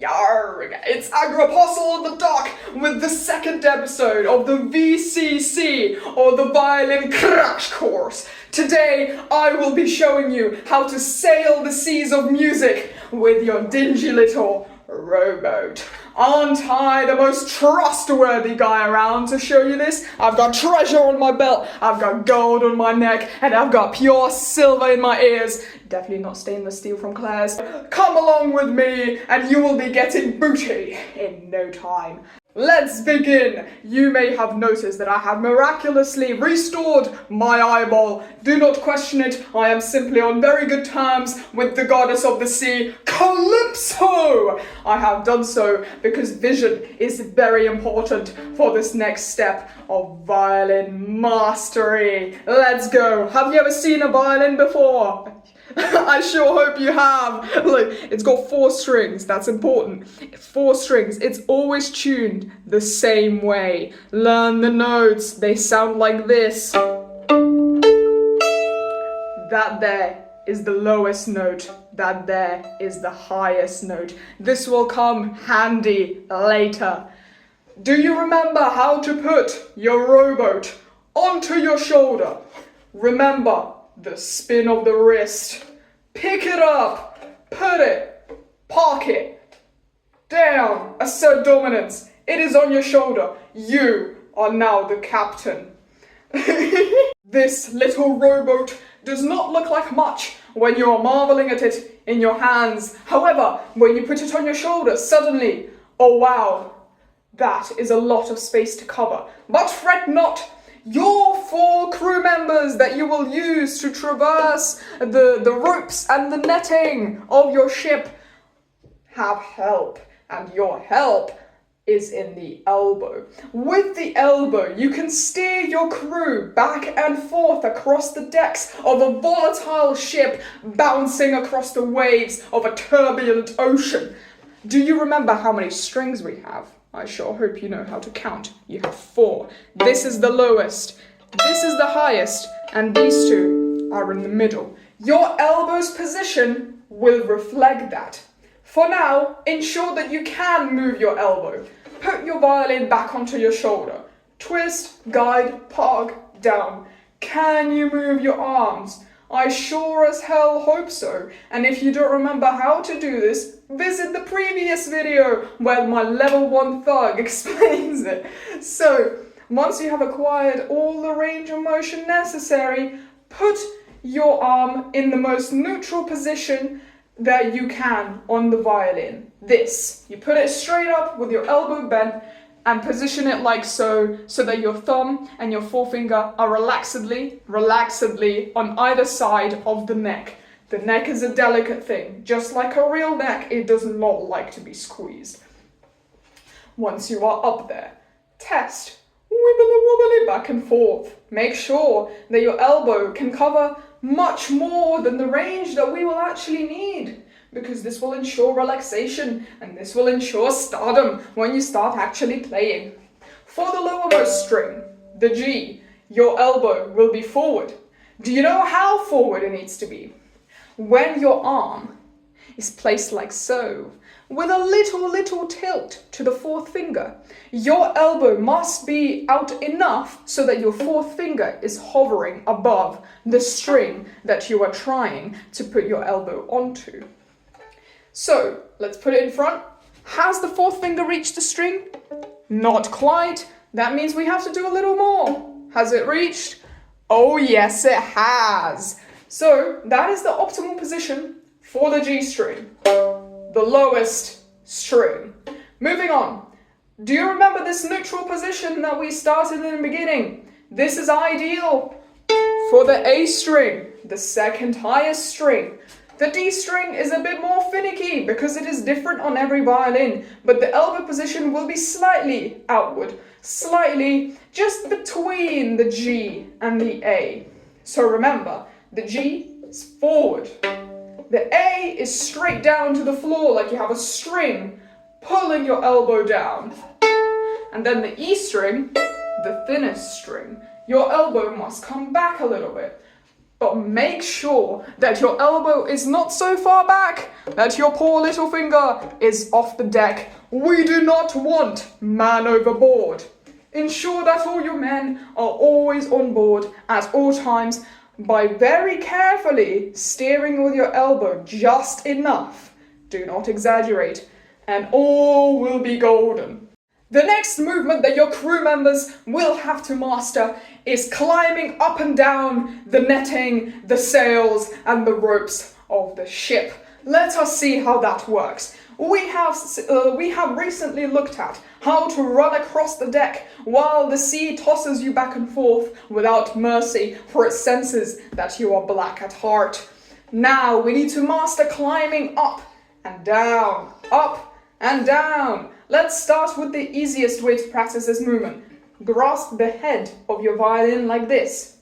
Yarg! It's Agropostle the Doc with the second episode of the VCC, or the Violin Crash Course. Today, I will be showing you how to sail the seas of music with your dingy little rowboat. Aren't I the most trustworthy guy around to show you this? I've got treasure on my belt, I've got gold on my neck, and I've got pure silver in my ears. Definitely not stainless steel from Claire's. Come along with me, and you will be getting booty in no time. Let's begin! You may have noticed that I have miraculously restored my eyeball. Do not question it, I am simply on very good terms with the goddess of the sea, Calypso! I have done so because vision is very important for this next step of violin mastery. Let's go! Have you ever seen a violin before? I sure hope you have. Look, it's got 4 strings, that's important. 4 strings, it's always tuned the same way. Learn the notes, they sound like this. That there is the lowest note, that there is the highest note. This will come handy later. Do you remember how to put your rowboat onto your shoulder? Remember the spin of the wrist. Pick it up, put it, park it, down, assert dominance. It is on your shoulder. You are now the captain. This little rowboat does not look like much when you are marveling at it in your hands. However, when you put it on your shoulder, suddenly, oh wow, that is a lot of space to cover. But fret not. Your 4 crew members that you will use to traverse the ropes and the netting of your ship have help, and your help is in the elbow. With the elbow, you can steer your crew back and forth across the decks of a volatile ship bouncing across the waves of a turbulent ocean. Do you remember how many strings we have? I sure hope you know how to count. You have 4. This is the lowest, this is the highest, and these 2 are in the middle. Your elbow's position will reflect that. For now, ensure that you can move your elbow. Put your violin back onto your shoulder. Twist, guide, park, down. Can you move your arms? I sure as hell hope so. And if you don't remember how to do this, visit the previous video where my level 1 thug explains it. So, once you have acquired all the range of motion necessary, put your arm in the most neutral position that you can on the violin. This. You put it straight up with your elbow bent and position it like so that your thumb and your forefinger are relaxedly on either side of the neck. The neck is a delicate thing. Just like a real neck, it does not like to be squeezed. Once you are up there, test. Wibbly back and forth. Make sure that your elbow can cover much more than the range that we will actually need, because this will ensure relaxation and this will ensure stardom when you start actually playing. For the lowermost string, the G, your elbow will be forward. Do you know how forward it needs to be? When your arm is placed like so, with a little tilt to the 4th finger, your elbow must be out enough so that your 4th finger is hovering above the string that you are trying to put your elbow onto. So, let's put it in front. Has the 4th finger reached the string? Not quite. That means we have to do a little more. Has it reached? Oh yes, it has. So, that is the optimal position for the G string, the lowest string. Moving on. Do you remember this neutral position that we started in the beginning? This is ideal for the A string, the second highest string. The D string is a bit more finicky because it is different on every violin, but the elbow position will be slightly outward, slightly just between the G and the A. So remember, the G is forward. The A is straight down to the floor like you have a string pulling your elbow down. And then the E string, the thinnest string, your elbow must come back a little bit. but make sure that your elbow is not so far back that your poor little finger is off the deck. We do not want man overboard. Ensure that all your men are always on board at all times by very carefully steering with your elbow just enough. Do not exaggerate, and all will be golden. The next movement that your crew members will have to master is climbing up and down the netting, the sails, and the ropes of the ship. Let us see how that works. We have recently looked at how to run across the deck while the sea tosses you back and forth without mercy, for it senses that you are black at heart. Now we need to master climbing up and down, up and down. Let's start with the easiest way to practice this movement. Grasp the head of your violin like this.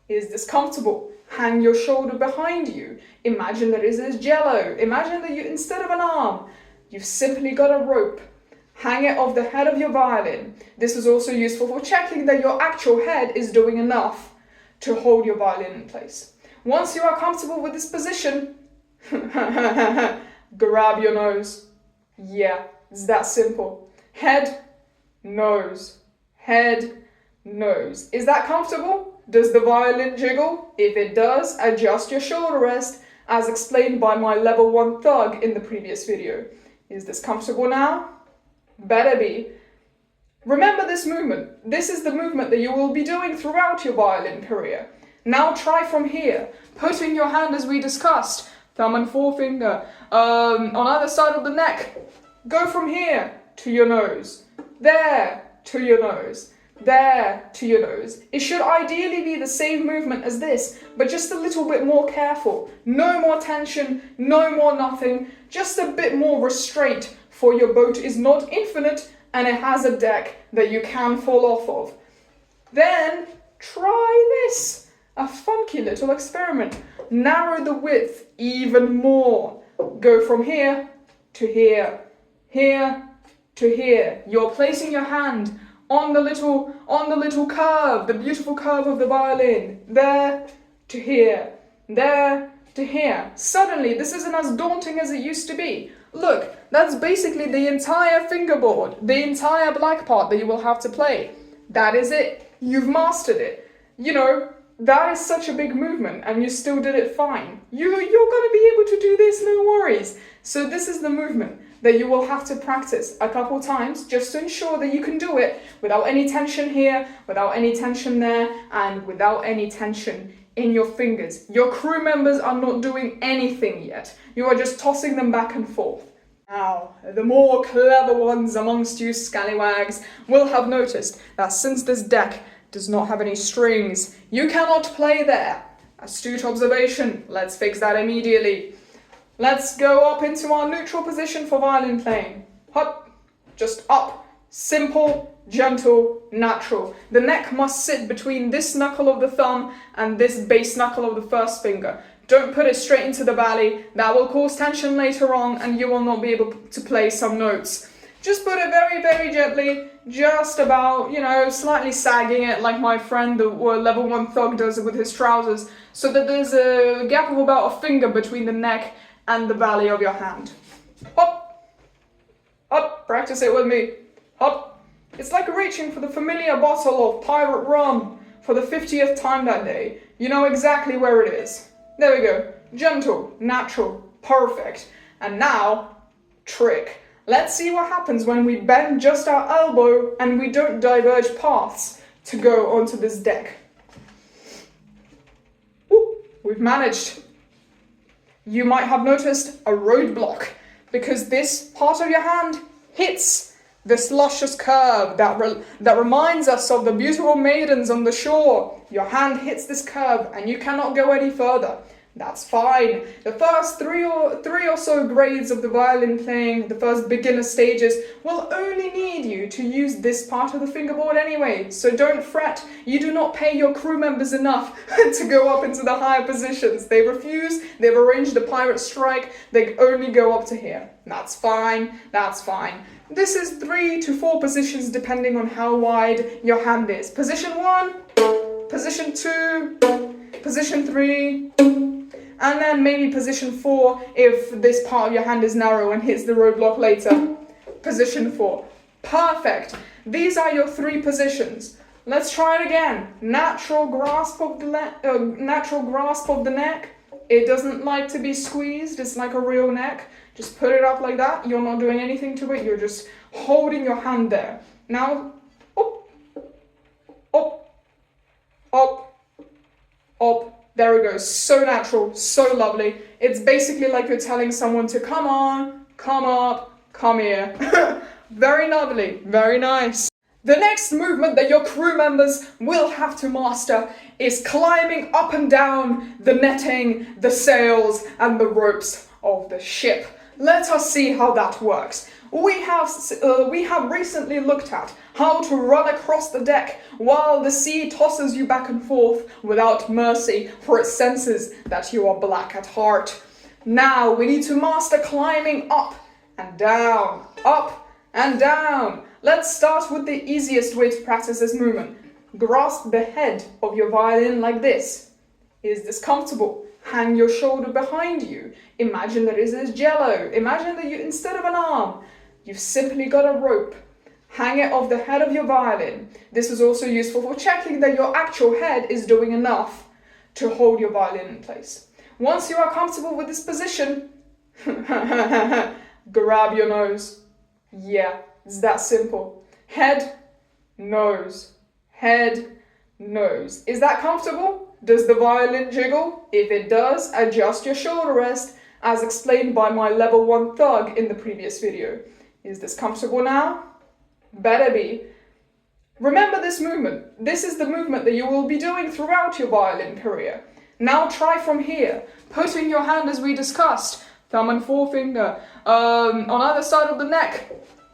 Is this comfortable? Hang your shoulder behind you. Imagine that it is jello. Imagine that you, instead of an arm, you've simply got a rope. Hang it off the head of your violin. This is also useful for checking that your actual head is doing enough to hold your violin in place. Once you are comfortable with this position, grab your nose. Yeah, it's that simple. Head, nose, head, nose. Is that comfortable? Does the violin jiggle? If it does, adjust your shoulder rest, as explained by my level 1 thug in the previous video. Is this comfortable now? Better be. Remember this movement. This is the movement that you will be doing throughout your violin career. Now try from here, putting your hand as we discussed, thumb and forefinger, on either side of the neck. Go from here to your nose, there to your nose, there to your nose. It should ideally be the same movement as this, but just a little bit more careful. No more tension, no more nothing, just a bit more restraint, for your boat is not infinite and it has a deck that you can fall off of. Then try this, a funky little experiment. Narrow the width even more. Go from here to here, here to here. You're placing your hand on the little curve, the beautiful curve of the violin. There to here, there to here. Suddenly, this isn't as daunting as it used to be. Look, that's basically the entire fingerboard, the entire black part that you will have to play. That is it. You've mastered it. You know, that is such a big movement and you still did it fine. You're going to be able to do this, no worries. So this is the movement that you will have to practice a couple times just to ensure that you can do it without any tension here, without any tension there, and without any tension in your fingers. Your crew members are not doing anything yet. You are just tossing them back and forth. Now, the more clever ones amongst you scallywags will have noticed that since this deck does not have any strings, you cannot play there. Astute observation. Let's fix that immediately. Let's go up into our neutral position for violin playing. Up, just up. Simple, gentle, natural. The neck must sit between this knuckle of the thumb and this base knuckle of the first finger. Don't put it straight into the valley. That will cause tension later on and you will not be able to play some notes. Just put it very, very gently, just about, you know, slightly sagging it like my friend, the level 1 thug, does it with his trousers, so that there's a gap of about a finger between the neck and the valley of your hand. Hop, hop, practice it with me. Hop. It's like reaching for the familiar bottle of pirate rum for the 50th time that day. You know exactly where it is. There we go. Gentle, natural, perfect. And now, trick. Let's see what happens when we bend just our elbow and we don't diverge paths to go onto this deck. Ooh, we've managed. You might have noticed a roadblock because this part of your hand hits this luscious curve that reminds us of the beautiful maidens on the shore. Your hand hits this curve and you cannot go any further. That's fine. The first three or so grades of the violin playing, the first beginner stages, will only need you to use this part of the fingerboard anyway, so don't fret. You do not pay your crew members enough to go up into the higher positions. They refuse, they've arranged a pirate strike, they only go up to here. That's fine, that's fine. This is 3 to 4 positions depending on how wide your hand is. Position 1, position 2, position 3, and then maybe position 4 if this part of your hand is narrow and hits the roadblock later. Position 4. Perfect. These are your 3 positions. Let's try it again. Natural grasp of the neck. It doesn't like to be squeezed. It's like a real neck. Just put it up like that. You're not doing anything to it. You're just holding your hand there. Now, up, up, up, up. There it goes. So natural, so lovely. It's basically like you're telling someone to come on, come up, come here. Very lovely, very nice. The next movement that your crew members will have to master is climbing up and down the netting, the sails, and the ropes of the ship. Let us see how that works. We have recently looked at how to run across the deck while the sea tosses you back and forth without mercy, for it senses that you are black at heart. Now we need to master climbing up and down, up and down. Let's start with the easiest way to practice this movement. Grasp the head of your violin like this. Is this comfortable? Hang your shoulder behind you. Imagine that it is jello. Imagine that you, instead of an arm, you've simply got a rope. Hang it off the head of your violin. This is also useful for checking that your actual head is doing enough to hold your violin in place. Once you are comfortable with this position, grab your nose. Yeah, it's that simple. Head, nose, head, nose. Is that comfortable? Does the violin jiggle? If it does, adjust your shoulder rest, as explained by my level 1 thug in the previous video. Is this comfortable now? Better be. Remember this movement. This is the movement that you will be doing throughout your violin career. Now try from here, putting your hand as we discussed, thumb and forefinger, on either side of the neck.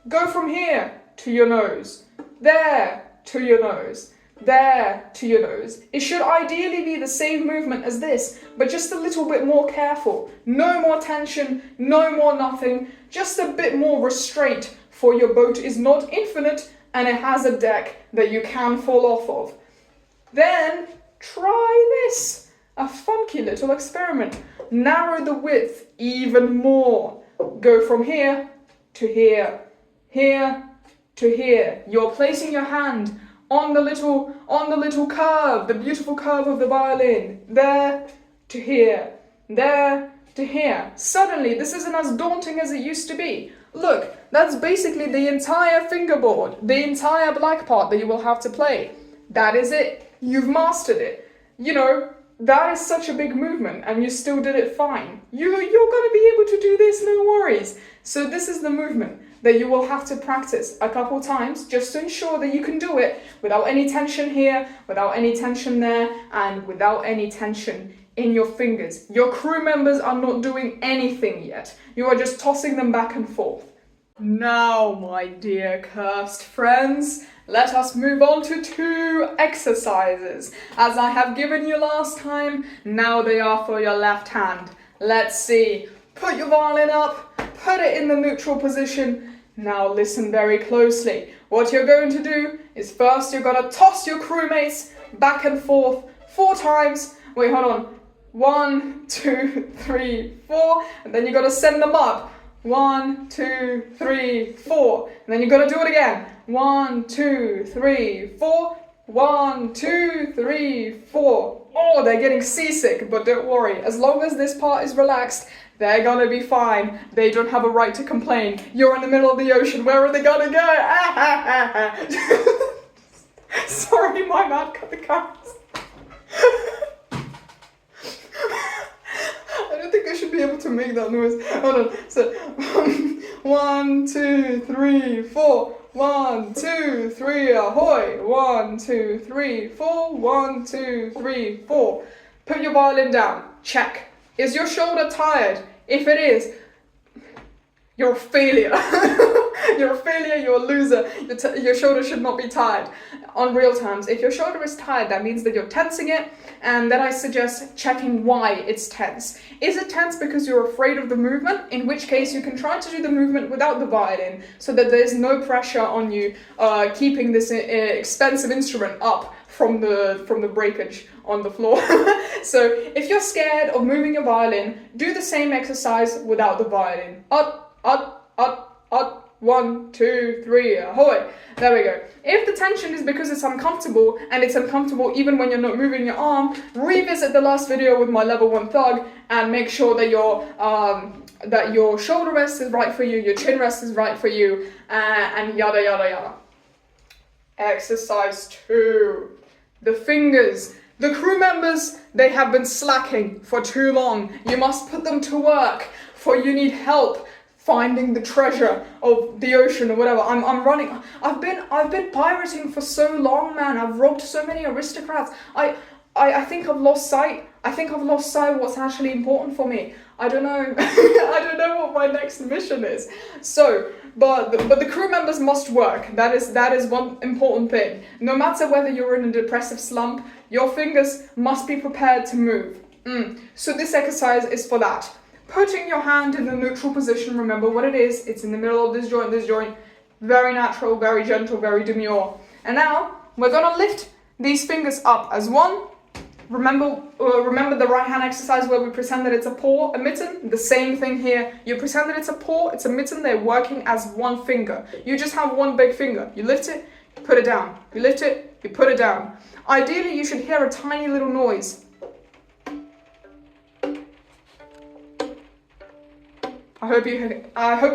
Go from here to your nose, there to your nose, there to your nose. It should ideally be the same movement as this, but just a little bit more careful. No more tension, no more nothing, just a bit more restraint, for your boat is not infinite and it has a deck that you can fall off of. Then try this, a funky little experiment. Narrow the width even more. Go from here to here, here to here. You're placing your hand on the little curve, the beautiful curve of the violin. There to here, there to here. Suddenly, this isn't as daunting as it used to be. Look, that's basically the entire fingerboard, the entire black part that you will have to play. That is it. You've mastered it. You know, that is such a big movement and you still did it fine. You're going to be able to do this, no worries. So this is the movement that you will have to practice a couple times just to ensure that you can do it without any tension here, without any tension there, and without any tension in your fingers. Your crew members are not doing anything yet. You are just tossing them back and forth. Now, my dear cursed friends, let us move on to 2 exercises. As I have given you last time, now they are for your left hand. Let's see. Put your violin up, put it in the neutral position. Now listen very closely. What you're going to do is first you're going to toss your crewmates back and forth 4 times. Wait, hold on. 1, 2, 3, 4. And then you're going to send them up. 1, 2, 3, 4. And then you're going to do it again. 1, 2, 3, 4. 1, 2, 3, 4. Oh, they're getting seasick, but don't worry. As long as this part is relaxed, they're gonna be fine. They don't have a right to complain. You're in the middle of the ocean. Where are they gonna go? Sorry, my man, cut the cameras. I don't think I should be able to make that noise. Hold on. So, 1, 2, 3, 4. 1, 2, 3, ahoy! 1, 2, 3, 4. 1, 2, 3, 4. Put your violin down. Check. Is your shoulder tired? If it is, you're a failure. You're a failure, you're a loser, your shoulder should not be tired. On real terms, if your shoulder is tired, that means that you're tensing it, and then I suggest checking why it's tense. Is it tense because you're afraid of the movement? In which case you can try to do the movement without the violin, so that there's no pressure on you keeping this expensive instrument up from the breakage on the floor. So if you're scared of moving your violin, do the same exercise without the violin. Up, up, up, up. 1, 2, 3, ahoy! There we go. If the tension is because it's uncomfortable, and it's uncomfortable even when you're not moving your arm, revisit the last video with my level 1 thug and make sure that your shoulder rest is right for you, your chin rest is right for you, and yada yada yada. Exercise 2. The fingers. The crew members, they have been slacking for too long. You must put them to work, for you need help finding the treasure of the ocean or whatever. I'm running. I've been pirating for so long, man. I've robbed so many aristocrats. I think I've lost sight. I think I've lost sight of what's actually important for me. I don't know. I don't know what my next mission is. So, but the crew members must work. That is one important thing. No matter whether you're in a depressive slump, your fingers must be prepared to move. So this exercise is for that. Putting your hand in the neutral position, remember what it is. It's in the middle of this joint. Very natural, very gentle, very demure. And now we're gonna lift these fingers up as one. Remember the right hand exercise where we pretend that it's a paw, a mitten? The same thing here. You pretend that it's a paw, it's a mitten, they're working as one finger. You just have one big finger. You lift it, you put it down. You lift it, you put it down. Ideally, you should hear a tiny little noise. I hope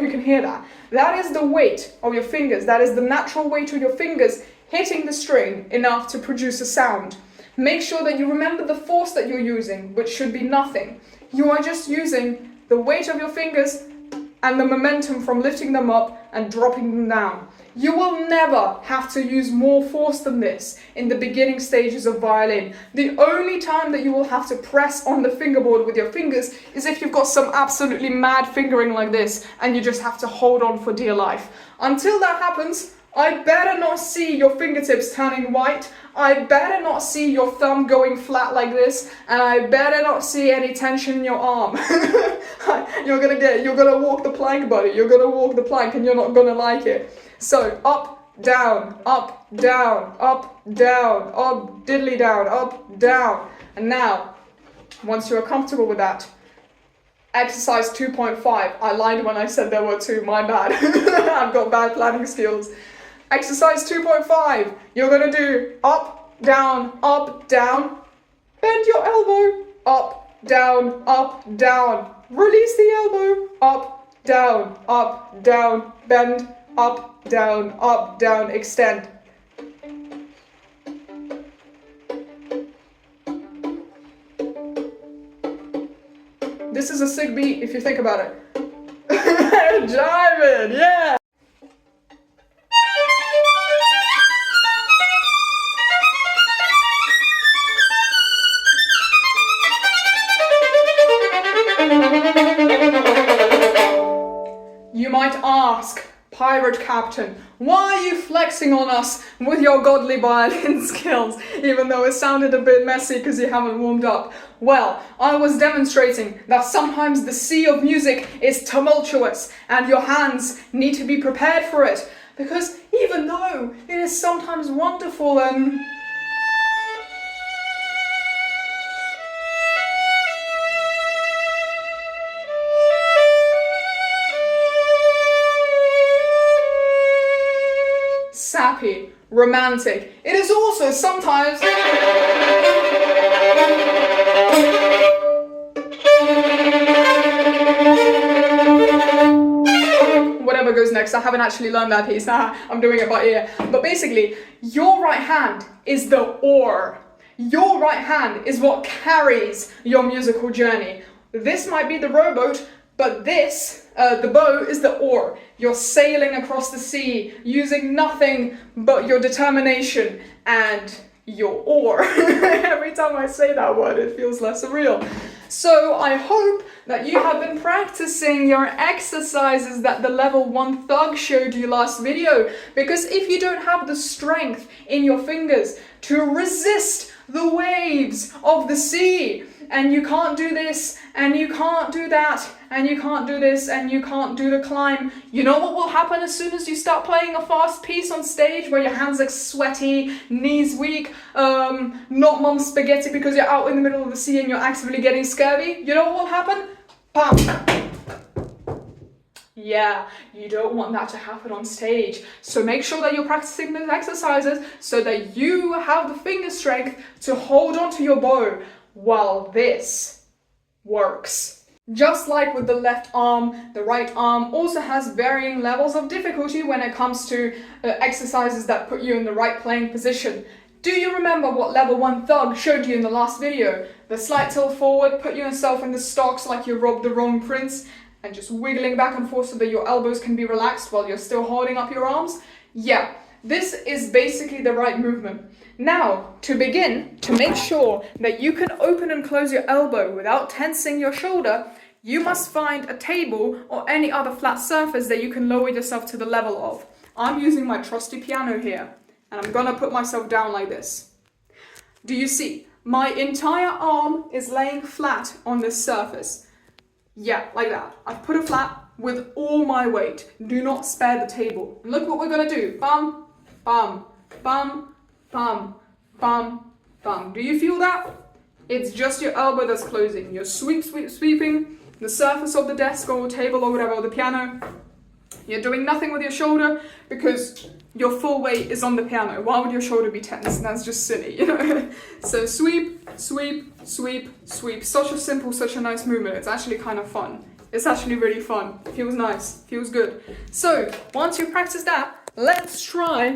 you can hear that. That is the weight of your fingers. That is the natural weight of your fingers hitting the string enough to produce a sound. Make sure that you remember the force that you're using, which should be nothing. You are just using the weight of your fingers and the momentum from lifting them up and dropping them down. You will never have to use more force than this in the beginning stages of violin. The only time that you will have to press on the fingerboard with your fingers is if you've got some absolutely mad fingering like this and you just have to hold on for dear life. Until that happens, I better not see your fingertips turning white, I better not see your thumb going flat like this, and I better not see any tension in your arm. You're gonna walk the plank, buddy. You're gonna walk the plank and you're not gonna like it. So up, down, up, down, up, down, up, diddly down, up, down. And now, once you're comfortable with that, exercise 2.5. I lied when I said there were 2, my bad. I've got bad planning skills. Exercise 2.5. You're gonna do up, down, bend your elbow, up, down, release the elbow, up, down, bend, up, down, extend. This is a sick beat if you think about it. Jiving, yeah! You might ask, Pirate Captain, why are you flexing on us with your godly violin skills, even though it sounded a bit messy because you haven't warmed up? Well, I was demonstrating that sometimes the sea of music is tumultuous and your hands need to be prepared for it, because even though it is sometimes wonderful and sappy, romantic, it is also sometimes whatever goes next. I haven't actually learned that piece. I'm doing it by ear. But basically, your right hand is the oar. Your right hand is what carries your musical journey. This might be the rowboat, but this, the bow, is the oar. You're sailing across the sea using nothing but your determination and your oar. Every time I say that word, it feels less surreal. So I hope that you have been practicing your exercises that the level 1 thug showed you last video, because if you don't have the strength in your fingers to resist the waves of the sea, and you can't do this, and you can't do that, and you can't do this, and you can't do the climb, you know what will happen as soon as you start playing a fast piece on stage where your hands are sweaty, knees weak, not mum spaghetti because you're out in the middle of the sea and you're actively getting scurvy? You know what will happen? Bam! Yeah, you don't want that to happen on stage. So make sure that you're practicing those exercises so that you have the finger strength to hold onto your bow while this works. Just like with the left arm, the right arm also has varying levels of difficulty when it comes to exercises that put you in the right playing position. Do you remember what level 1 thug showed you in the last video? The slight tilt forward, put yourself in the stocks like you robbed the wrong prince, and just wiggling back and forth so that your elbows can be relaxed while you're still holding up your arms? Yeah, this is basically the right movement. Now, to begin, to make sure that you can open and close your elbow without tensing your shoulder, you must find a table or any other flat surface that you can lower yourself to the level of. I'm using my trusty piano here, and I'm gonna put myself down like this. Do you see? My entire arm is laying flat on this surface. Yeah, like that. I've put it flat with all my weight. Do not spare the table. And look what we're gonna do. Bum, bum, bum, bum, bum, bum. Do you feel that? It's just your elbow that's closing. You're sweeping the surface of the desk or table or whatever, or the piano. You're doing nothing with your shoulder because your full weight is on the piano. Why would your shoulder be tense? That's just silly, you know? So sweep, sweep, sweep, sweep. Such a simple, such a nice movement. It's actually kind of fun. It's actually really fun. Feels nice, feels good. So once you practice that, let's try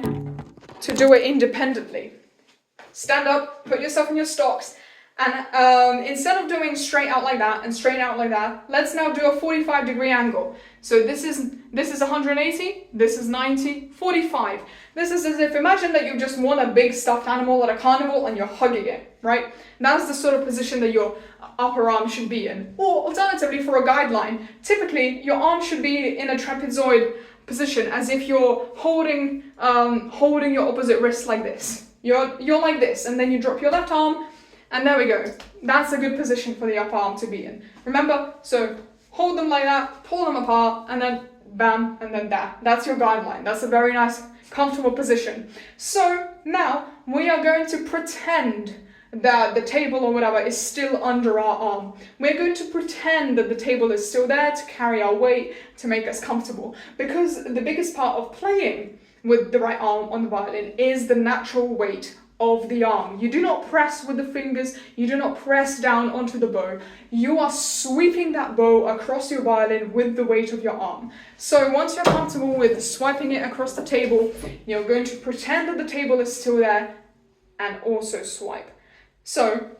to do it independently. Stand up, put yourself in your stocks, and instead of doing straight out like that and straight out like that, let's now do a 45-degree angle. So this is 180, this is 90, 45. This is as if, imagine that you just won a big stuffed animal at a carnival and you're hugging it, right? That's the sort of position that your upper arm should be in. Or alternatively, for a guideline, typically your arm should be in a trapezoid position, as if you're holding your opposite wrist like this. You're like this, and then you drop your left arm, and there we go. That's a good position for the upper arm to be in. Remember, so hold them like that, pull them apart, and then bam, and then that. That's your guideline. That's a very nice, comfortable position. So now we are going to pretend that the table or whatever is still under our arm. We're going to pretend that the table is still there to carry our weight, to make us comfortable. Because the biggest part of playing with the right arm on the violin is the natural weight of the arm. You do not press with the fingers, you do not press down onto the bow. You are sweeping that bow across your violin with the weight of your arm. So once you're comfortable with swiping it across the table, you're going to pretend that the table is still there and also swipe. So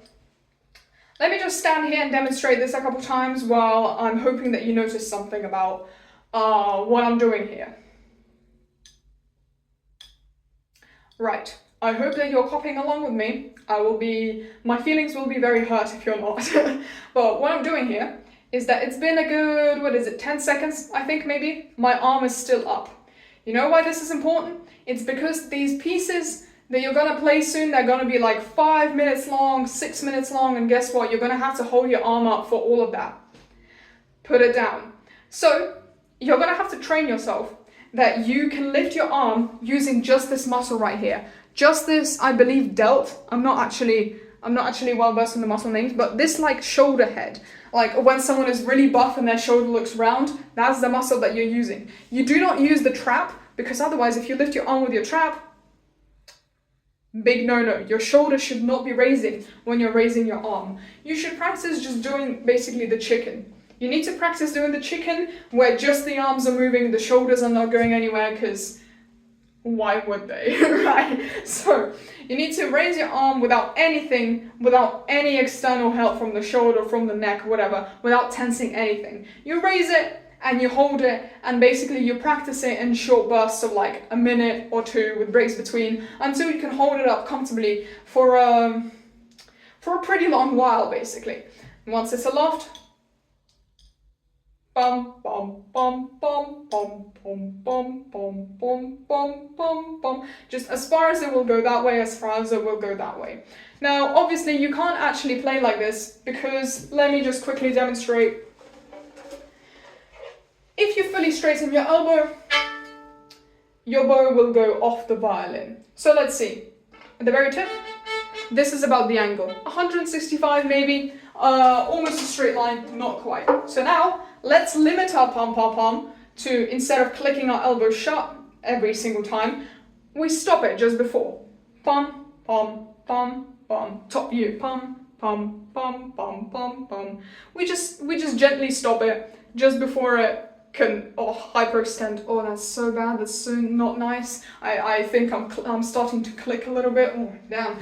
let me just stand here and demonstrate this a couple times while I'm hoping that you notice something about what I'm doing here. Right. I hope that you're copying along with me. My feelings will be very hurt if you're not. But what I'm doing here is that it's been a good, 10 seconds, I think maybe? My arm is still up. You know why this is important? It's because these pieces that you're gonna play soon, they're gonna be like 5 minutes long, 6 minutes long, and guess what? You're gonna have to hold your arm up for all of that. Put it down. So, you're gonna have to train yourself that you can lift your arm using just this muscle right here. Just this, I believe, delt. I'm not actually well versed in the muscle names, but this like shoulder head, like when someone is really buff and their shoulder looks round, that's the muscle that you're using. You do not use the trap, because otherwise if you lift your arm with your trap, big no-no. Your shoulder should not be raising when you're raising your arm. You should practice just doing basically the chicken. You need to practice doing the chicken where just the arms are moving, the shoulders are not going anywhere, because why would they, right? So you need to raise your arm without anything, without any external help from the shoulder, from the neck, whatever, without tensing anything. You raise it and you hold it, and basically you practice it in short bursts of like a minute or two with breaks between, until you can hold it up comfortably for a pretty long while, basically. Once it's aloft, bum, bum, bum, bum, bum, bum, bum, bum, bum, bum, bum, bum. Just as far as it will go that way, as far as it will go that way. Now, obviously, you can't actually play like this because, let me just quickly demonstrate. If you fully straighten your elbow, your bow will go off the violin. So let's see. At the very tip, this is about the angle. 165 maybe, almost a straight line, not quite. So now, let's limit our pom-pom-pom to, instead of clicking our elbow shut every single time, we stop it just before. Pom, pom, pom, pom. Top view. Pom, pom, pom, pom, pom, pom. We just gently stop it just before it can hyperextend. Oh, that's so bad. That's so not nice. I think I'm starting to click a little bit. Oh, damn.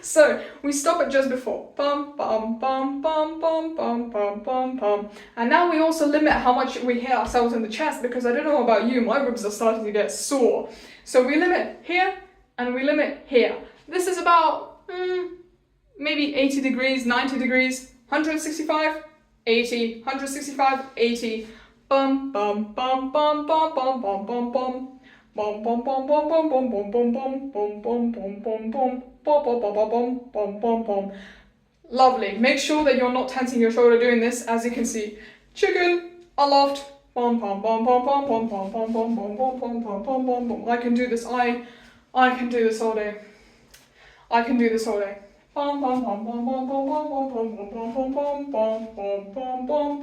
So we stop it just before. Bum, bum, bum, bum, bum, bum, bum, bum, bum. And now we also limit how much we hit ourselves in the chest, because I don't know about you, my ribs are starting to get sore. So we limit here and we limit here. This is about maybe 80 degrees, 90 degrees, 165, 80, 165, 80. Bum, bum, bum, bum, bum, bum, bum, bum, bum. Bum, bum, bum, bum, bum, bum, bum, bum, bum, bum, bum, bum, bum, bum. Bum, bum, bum, bum, bum, bum, bum. Lovely. Make sure that you're not tensing your shoulder doing this, as you can see. Chicken, aloft. Bum, bum, bum, bum, bum, bum, bum, bum, bum, bum, bum, bum, bum, bum, bum, bum. I can do this. I can do this all day. I can do this all day. Bum, bum, bum, bum, bum, bum, bum, bum, bum, bum, bum, bum, bum, bum, bum,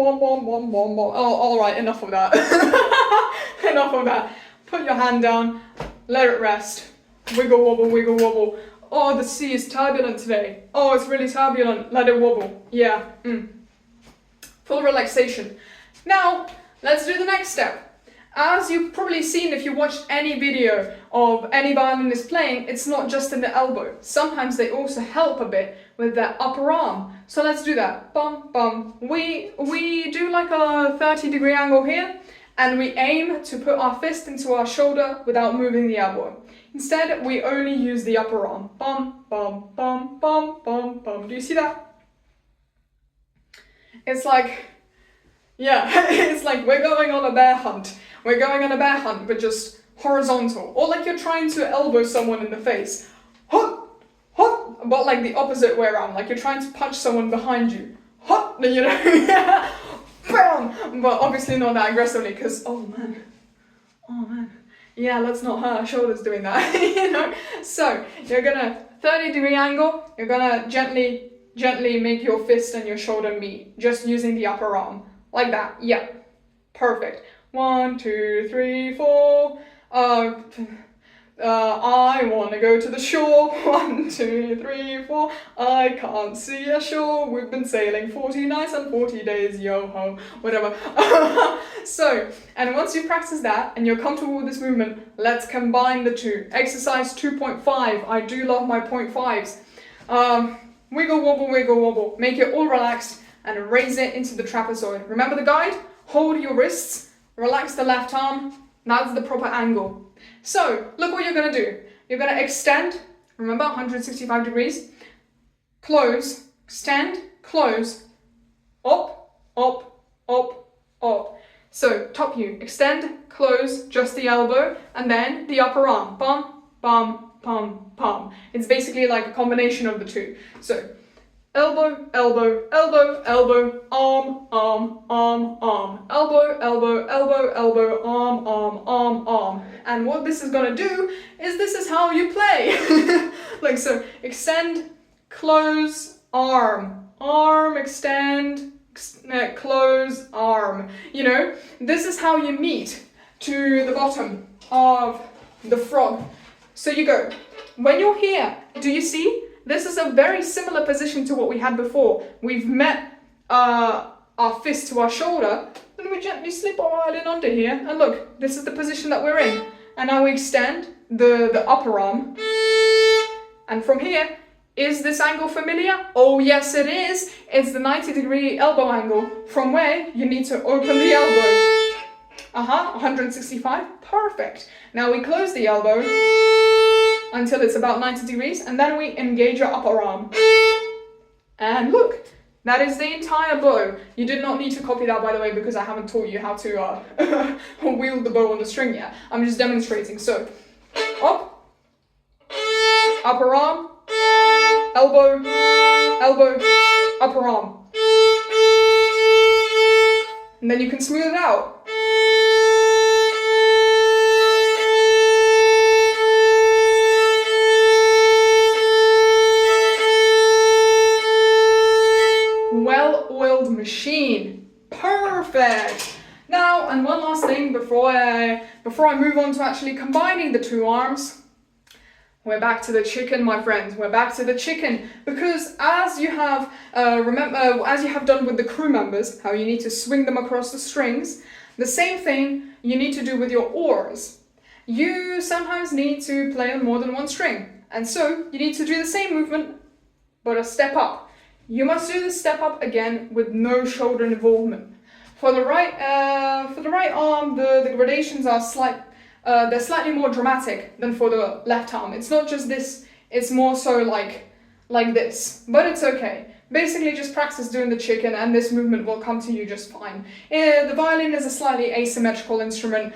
bum, bum, bum, bum. All right, enough of that. Enough of that. Put your hand down, let it rest. Wiggle wobble, wiggle wobble. Oh, the sea is turbulent today. Oh, it's really turbulent. Let it wobble. Yeah. Full relaxation. Now, let's do the next step. As you've probably seen if you watched any video of any violinist playing, it's not just in the elbow. Sometimes they also help a bit with their upper arm. So let's do that. Bum, bum. We do like a 30-degree angle here, and we aim to put our fist into our shoulder without moving the elbow. Instead, we only use the upper arm. Bum, bum, bum, bum, bum, bum. Do you see that? It's like, yeah, it's like we're going on a bear hunt. We're going on a bear hunt, but just horizontal. Or like you're trying to elbow someone in the face. Hut, hut, but like the opposite way around. Like you're trying to punch someone behind you. Hut, you know, bam! But obviously not that aggressively, because, oh man. Yeah, let's not hurt our shoulders doing that, you know? So, you're gonna 30-degree angle, you're gonna gently make your fist and your shoulder meet, just using the upper arm. Like that, yeah. Perfect. 1, 2, 3, 4. I wanna go to the shore. 1, 2, 3, 4. I can't see a shore. We've been sailing 40 nights and 40 days. Yo ho, whatever. So, and once you've practiced that and you're comfortable with this movement, let's combine the two. Exercise 2.5. I do love my 0.5s. Wiggle wobble, wiggle wobble. Make it all relaxed and raise it into the trapezoid. Remember the guide? Hold your wrists. Relax the left arm. That's the proper angle. So, look what you're going to do. You're going to extend, remember, 165 degrees. Close, extend, close, up, up, up, up. So, top view, extend, close, just the elbow, and then the upper arm. Bum, bum, bum, bum. It's basically like a combination of the two. So, elbow, elbow, elbow, elbow, arm, arm, arm, arm. Elbow, elbow, elbow, elbow, arm, arm, arm, arm. And what this is gonna do is this is how you play. Like so, extend, close, arm, arm, extend, close, arm. You know, this is how you meet to the bottom of the frog. So you go, when you're here, do you see? This is a very similar position to what we had before. We've met our fist to our shoulder, then we gently slip our violin under here, and look, this is the position that we're in. And now we extend the upper arm, and from here, is this angle familiar? Oh yes it is! It's the 90-degree elbow angle, from where you need to open the elbow. 165, perfect. Now we close the elbow, until it's about 90 degrees, and then we engage your upper arm. And look, that is the entire bow. You did not need to copy that, by the way, because I haven't taught you how to wield the bow on the string yet. I'm just demonstrating. So, up, upper arm, elbow, elbow, upper arm. And then you can smooth it out. Well-oiled machine. Perfect. Now, and one last thing before I move on to actually combining the two arms, we're back to the chicken, my friends. We're back to the chicken, because as you have as you have done with the crew members, how you need to swing them across the strings, the same thing you need to do with your oars. You sometimes need to play on more than one string, and so you need to do the same movement, but a step up. You must do the step up again with no shoulder involvement. For the right arm, the gradations are they're slightly more dramatic than for the left arm. It's not just this, it's more so like this, but it's okay. Basically just practice doing the chicken and this movement will come to you just fine. The violin is a slightly asymmetrical instrument,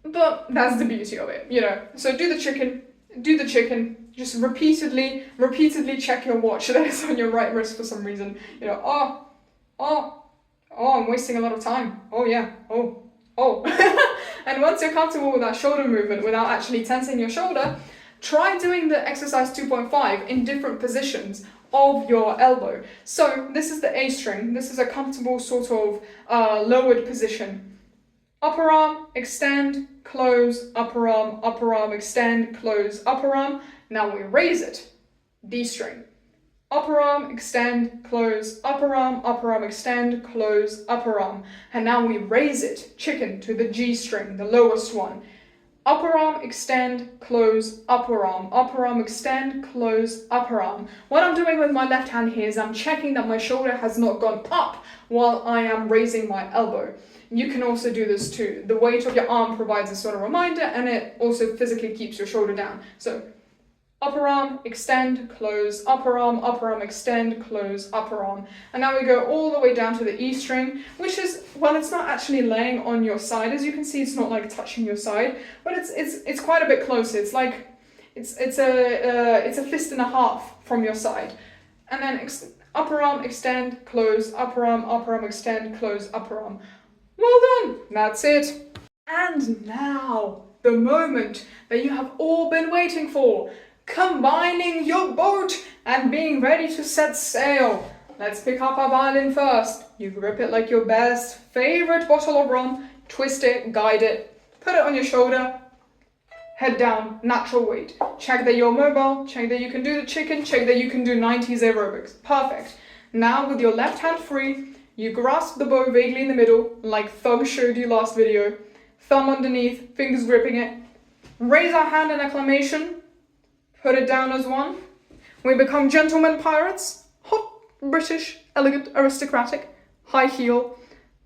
but that's the beauty of it, you know. So do the chicken, just repeatedly check your watch that is on your right wrist for some reason. You know, oh, I'm wasting a lot of time. Oh yeah, oh. And once you're comfortable with that shoulder movement without actually tensing your shoulder, try doing the exercise 2.5 in different positions of your elbow. So this is the A string. This is a comfortable sort of lowered position. Upper arm, extend, close, upper arm, extend, close, upper arm. Now we raise it. D string. Upper arm, extend, close, upper arm, extend, close, upper arm. And now we raise it, chicken, to the G string, the lowest one. Upper arm, extend, close, upper arm, extend, close, upper arm. What I'm doing with my left hand here is I'm checking that my shoulder has not gone up while I am raising my elbow. You can also do this too. The weight of your arm provides a sort of reminder, and it also physically keeps your shoulder down. So upper arm, extend, close, upper arm, extend, close, upper arm. And now we go all the way down to the E string, which is, well, it's not actually laying on your side. As you can see, it's not like touching your side, but it's quite a bit closer. It's like, it's a fist and a half from your side. And then upper arm, extend, close, upper arm, extend, close, upper arm. Well done, that's it. And now, the moment that you have all been waiting for. Combining your boat and being ready to set sail. Let's pick up our violin first. You grip it like your best favorite bottle of rum, twist it, guide it, put it on your shoulder, head down, natural weight. Check that you're mobile, check that you can do the chicken, check that you can do 90s aerobics. Perfect. Now with your left hand free, you grasp the bow vaguely in the middle, like Thug showed you last video, thumb underneath, fingers gripping it. Raise our hand in acclamation. Put it down as one. We become gentlemen pirates. Hot, British, elegant, aristocratic. High heel.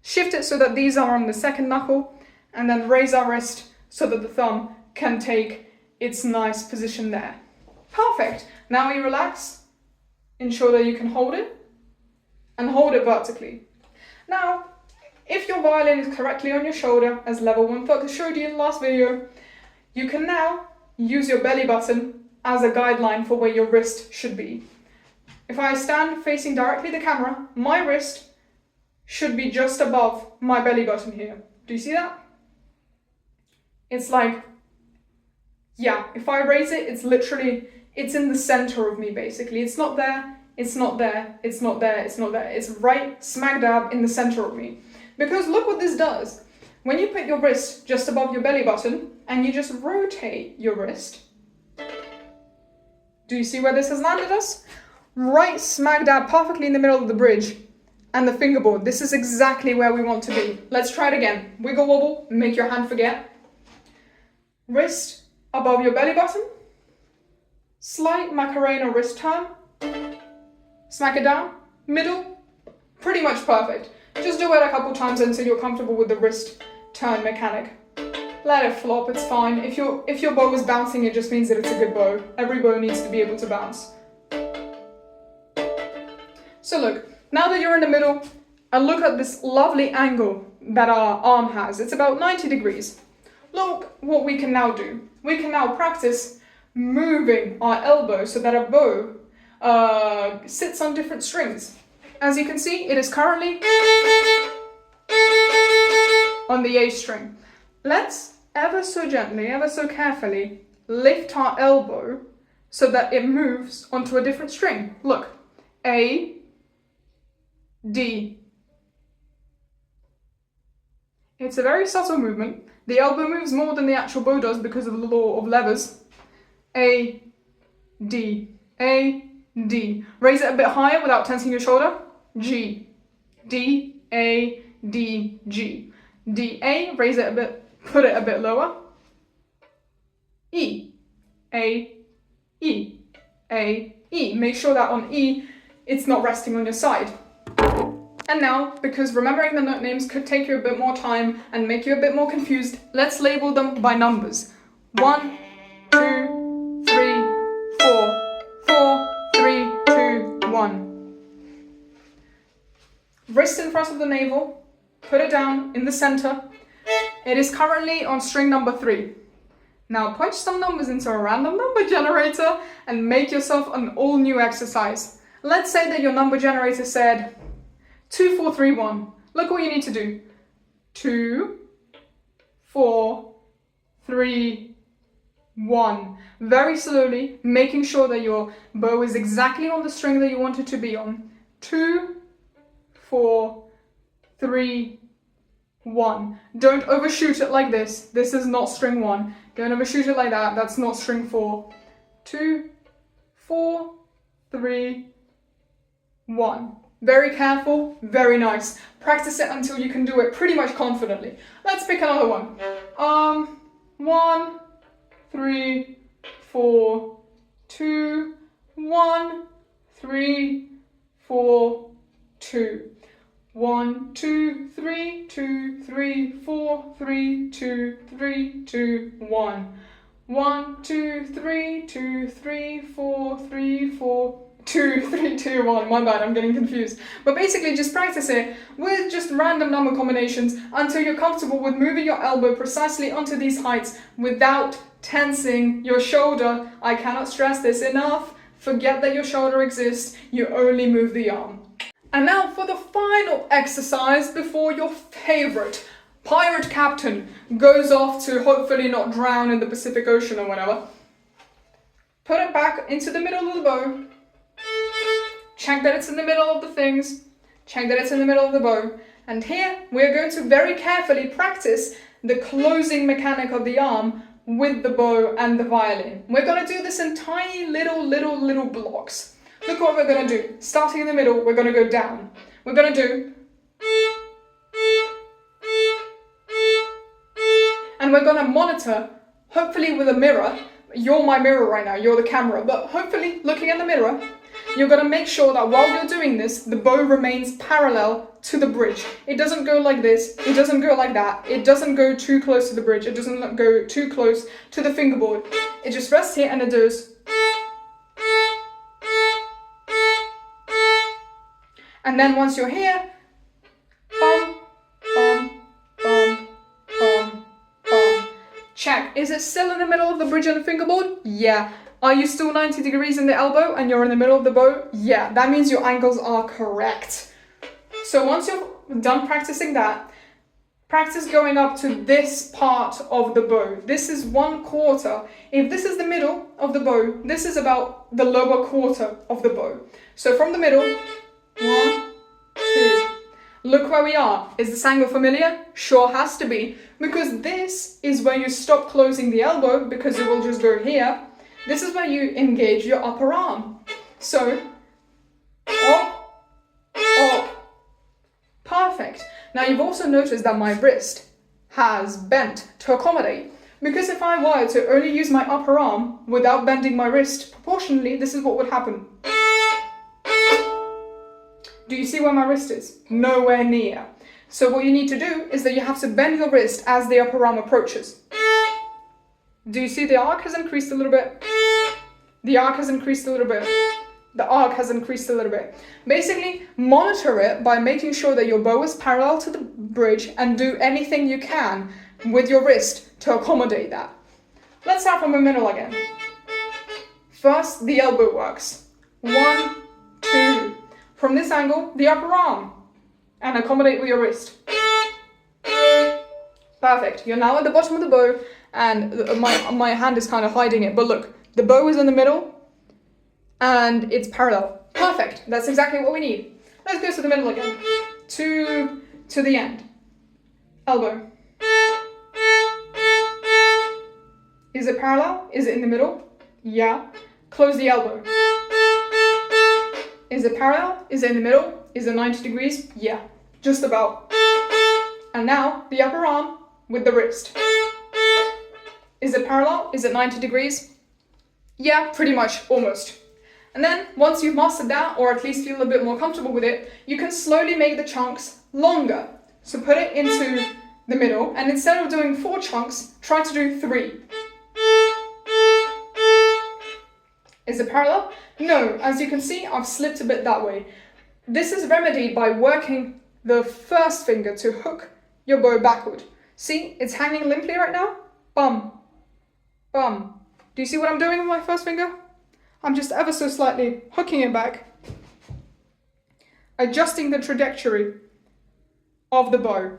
Shift it so that these are on the second knuckle. And then raise our wrist so that the thumb can take its nice position there. Perfect. Now we relax. Ensure that you can hold it. And hold it vertically. Now, if your violin is correctly on your shoulder, as level 1 Thug showed you in the last video, you can now use your belly button as a guideline for where your wrist should be. If I stand facing directly the camera, my wrist should be just above my belly button here. Do you see that? It's like, yeah, if I raise it, it's in the center of me basically. It's not there, it's not there, it's not there, it's not there. It's right smack dab in the center of me. Because look what this does. When you put your wrist just above your belly button and you just rotate your wrist, do you see where this has landed us? Right smack dab perfectly in the middle of the bridge and the fingerboard. This is exactly where we want to be. Let's try it again. Wiggle wobble, make your hand forget. Wrist above your belly button. Slight Macarena wrist turn. Smack it down. Middle. Pretty much perfect. Just do it a couple times until you're comfortable with the wrist turn mechanic. let it flop, it's fine. If your bow is bouncing, it just means that it's a good bow. Every bow needs to be able to bounce. So look, now that you're in the middle, and look at this lovely angle that our arm has. It's about 90 degrees. Look what we can now do. We can now practice moving our elbow so that our bow sits on different strings. As you can see, it is currently on the A string. Let's ever so gently, ever so carefully lift our elbow so that it moves onto a different string. Look, A, D. It's a very subtle movement. The elbow moves more than the actual bow does because of the law of levers. A, D, A, D. Raise it a bit higher without tensing your shoulder. G, D, A, D, G. D, A, raise it a bit, put it a bit lower. E, A, E, A, E. Make sure that on E, it's not resting on your side. And now, because remembering the note names could take you a bit more time and make you a bit more confused, let's label them by numbers. 1, 2, 3, 4, 4, 3, 2, 1. Wrist in front of the navel, put it down in the center. It is currently on string number 3. Now punch some numbers into a random number generator and make yourself an all new exercise. Let's say that your number generator said 2, 4, 3, 1. Look what you need to do. 2, 4, 3, 1. Very slowly, making sure that your bow is exactly on the string that you want it to be on. 2, 4, 3, 1. Don't overshoot it like this. This is not string 1. Don't overshoot it like that. That's not string 4. 2, 4, 3, 1. Very careful, very nice. Practice it until you can do it pretty much confidently. Let's pick another one. 1, 3, 4, 2, 1, 3, 4, 2. 1, 2, 3, 2, 3, 4, 3, 2, 3, 2, 1. 1, 2, 3, 2, 3, 4, 3, 4, 2, 3, 2, 1. My bad, I'm getting confused. But basically just practice it with just random number combinations until you're comfortable with moving your elbow precisely onto these heights without tensing your shoulder. I cannot stress this enough. Forget that your shoulder exists. You only move the arm. And now for the final exercise before your favorite pirate captain goes off to hopefully not drown in the Pacific Ocean or whatever. Put it back into the middle of the bow. Check that it's in the middle of the things. Check that it's in the middle of the bow. And here we're going to very carefully practice the closing mechanic of the arm with the bow and the violin. We're going to do this in tiny little blocks. Look what we're going to do. Starting in the middle, we're going to go down. We're going to do... And we're going to monitor, hopefully with a mirror. You're my mirror right now, you're the camera. But hopefully, looking at the mirror, you're going to make sure that while you're doing this, the bow remains parallel to the bridge. It doesn't go like this, it doesn't go like that, it doesn't go too close to the bridge, it doesn't go too close to the fingerboard. It just rests here and it does... And then once you're here, bum, bum, bum, bum, bum. Check. Is it still in the middle of the bridge and the fingerboard? Yeah. Are you still 90 degrees in the elbow and you're in the middle of the bow? Yeah. That means your angles are correct. So once you're done practicing that, practice going up to this part of the bow. This is 1/4. If this is the middle of the bow, this is about the lower quarter of the bow. So from the middle, 1, 2. Look where we are. Is this angle familiar? Sure has to be, because this is where you stop closing the elbow because it will just go here. This is where you engage your upper arm. So, up, up. Perfect. Now you've also noticed that my wrist has bent to accommodate, because if I were to only use my upper arm without bending my wrist proportionally, this is what would happen. Do you see where my wrist is? Nowhere near. So what you need to do is that you have to bend your wrist as the upper arm approaches. Do you see the arc has increased a little bit? The arc has increased a little bit. The arc has increased a little bit. Basically, monitor it by making sure that your bow is parallel to the bridge and do anything you can with your wrist to accommodate that. Let's start from the middle again. First, the elbow works. 1, 2. From this angle, the upper arm. And accommodate with your wrist. Perfect. You're now at the bottom of the bow, and my hand is kind of hiding it, but look, the bow is in the middle, and it's parallel. Perfect. That's exactly what we need. Let's go to the middle again. To the end. Elbow. Is it parallel? Is it in the middle? Yeah. Close the elbow. Is it parallel? Is it in the middle? Is it 90 degrees? Yeah. Just about. And now, the upper arm with the wrist. Is it parallel? Is it 90 degrees? Yeah, pretty much, almost. And then, once you've mastered that, or at least feel a bit more comfortable with it, you can slowly make the chunks longer. So put it into the middle, and instead of doing 4 chunks, try to do 3. Is it parallel? No, as you can see, I've slipped a bit that way. This is remedied by working the first finger to hook your bow backward. See, it's hanging limply right now. Bum, bum. Do you see what I'm doing with my first finger? I'm just ever so slightly hooking it back, adjusting the trajectory of the bow,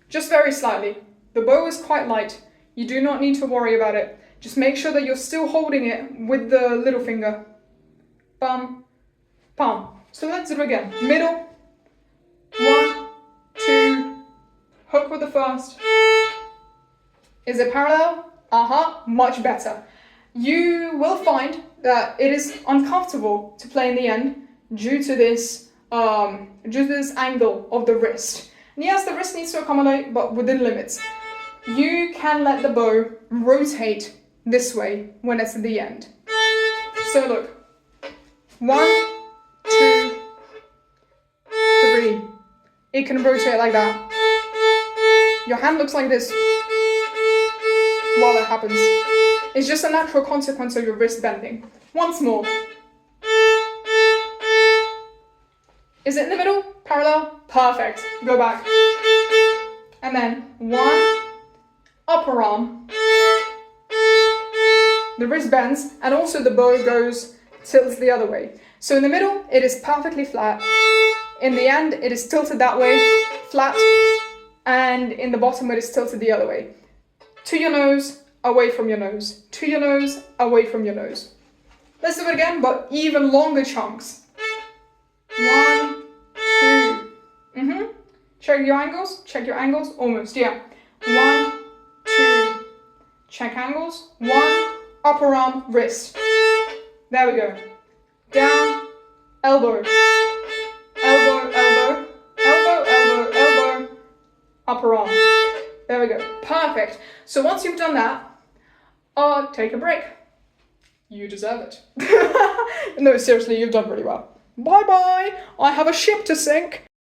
just very slightly. The bow is quite light. You do not need to worry about it. Just make sure that you're still holding it with the little finger. Bum, bum. So let's do it again. Middle. 1, 2. Hook with the first. Is it parallel? Much better. You will find that it is uncomfortable to play in the end due to this angle of the wrist. And yes, the wrist needs to accommodate, but within limits. You can let the bow rotate this way when it's at the end. So look. 1, 2, 3. It can rotate like that. Your hand looks like this while that happens. It's just a natural consequence of your wrist bending. Once more. Is it in the middle? Parallel? Perfect. Go back. And then 1, upper arm. The wrist bends, and also the bow tilts the other way. So in the middle, it is perfectly flat. In the end, it is tilted that way, flat. And in the bottom, it is tilted the other way. To your nose, away from your nose. To your nose, away from your nose. Let's do it again, but even longer chunks. 1, 2. Check your angles. Check your angles. Almost, yeah. 1, 2. Check angles. 1, upper arm, wrist. There we go. Down, elbow. Elbow, elbow. Elbow, elbow, elbow. Upper arm. There we go. Perfect. So once you've done that, take a break. You deserve it. No, seriously, you've done really well. Bye-bye. I have a ship to sink.